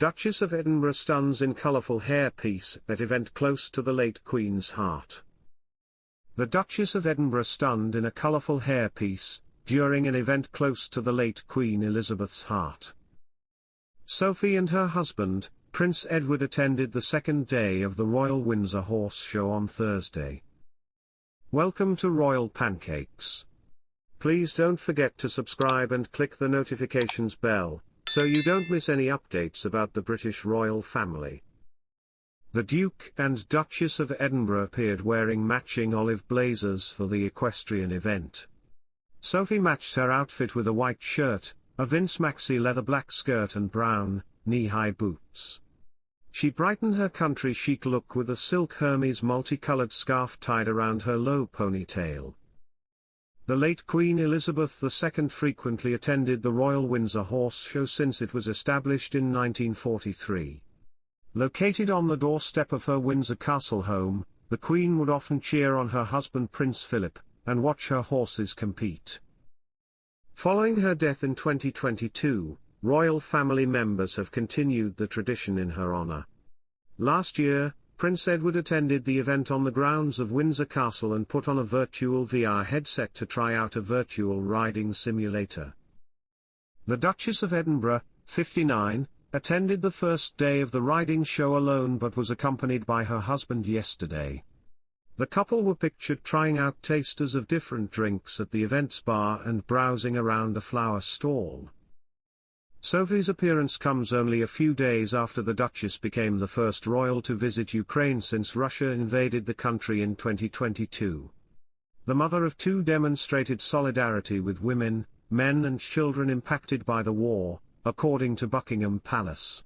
Duchess of Edinburgh stuns in colourful hairpiece at event close to the late Queen's heart. The Duchess of Edinburgh stunned in a colourful hairpiece, during an event close to the late Queen Elizabeth's heart. Sophie and her husband, Prince Edward, attended the second day of the Royal Windsor Horse Show on Thursday. Welcome to Royal Pancakes. Please don't forget to subscribe and click the notifications bell, so you don't miss any updates about the British royal family. The Duke and Duchess of Edinburgh appeared wearing matching olive blazers for the equestrian event. Sophie matched her outfit with a white shirt, a Vince maxi leather black skirt and brown, knee-high boots. She brightened her country chic look with a silk Hermes multicoloured scarf tied around her low ponytail. The late Queen Elizabeth II frequently attended the Royal Windsor Horse Show since it was established in 1943. Located on the doorstep of her Windsor Castle home, the Queen would often cheer on her husband Prince Philip, and watch her horses compete. Following her death in 2022, royal family members have continued the tradition in her honour. Last year, Prince Edward attended the event on the grounds of Windsor Castle and put on a virtual VR headset to try out a virtual riding simulator. The Duchess of Edinburgh, 59, attended the first day of the riding show alone but was accompanied by her husband yesterday. The couple were pictured trying out tasters of different drinks at the event's bar and browsing around a flower stall. Sophie's appearance comes only a few days after the Duchess became the first royal to visit Ukraine since Russia invaded the country in 2022. The mother of two demonstrated solidarity with women, men and children impacted by the war, according to Buckingham Palace.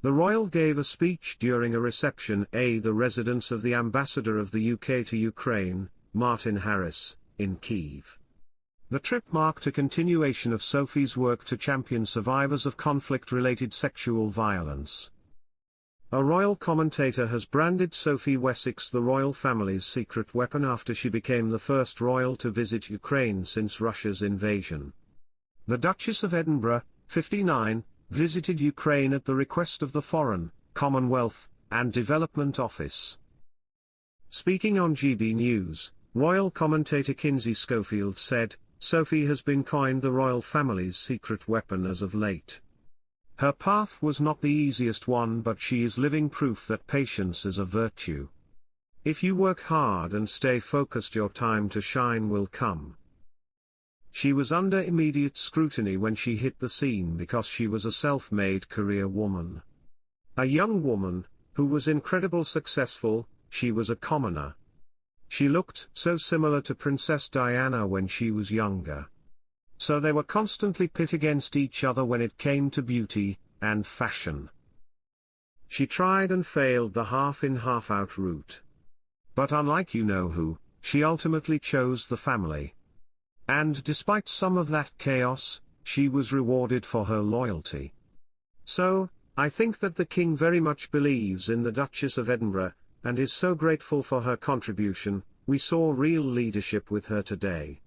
The royal gave a speech during a reception at the residence of the ambassador of the UK to Ukraine, Martin Harris, in Kyiv. The trip marked a continuation of Sophie's work to champion survivors of conflict-related sexual violence. A royal commentator has branded Sophie Wessex the royal family's secret weapon after she became the first royal to visit Ukraine since Russia's invasion. The Duchess of Edinburgh, 59, visited Ukraine at the request of the Foreign, Commonwealth, and Development Office. Speaking on GB News, royal commentator Kinsey Schofield said, "Sophie has been coined the royal family's secret weapon as of late. Her path was not the easiest one, but she is living proof that patience is a virtue. If you work hard and stay focused, your time to shine will come." She was under immediate scrutiny when she hit the scene because she was a self-made career woman. A young woman, who was incredibly successful, she was a commoner. She looked so similar to Princess Diana when she was younger. So they were constantly pit against each other when it came to beauty and fashion. She tried and failed the half-in half-out route. But unlike you-know-who, she ultimately chose the family. And despite some of that chaos, she was rewarded for her loyalty. So, I think that the King very much believes in the Duchess of Edinburgh, and is so grateful for her contribution. We saw real leadership with her today.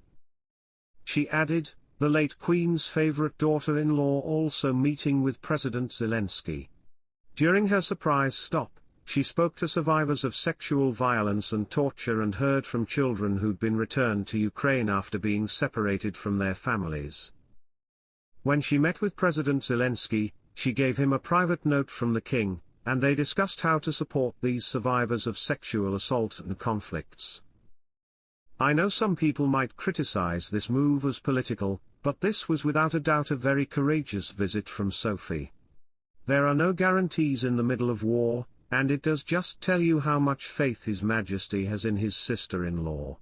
She added, the late Queen's favourite daughter-in-law also meeting with President Zelensky. During her surprise stop, she spoke to survivors of sexual violence and torture and heard from children who'd been returned to Ukraine after being separated from their families. When she met with President Zelensky, she gave him a private note from the King, and they discussed how to support these survivors of sexual assault and conflicts. I know some people might criticize this move as political, but this was without a doubt a very courageous visit from Sophie. There are no guarantees in the middle of war, and it does just tell you how much faith His Majesty has in his sister-in-law.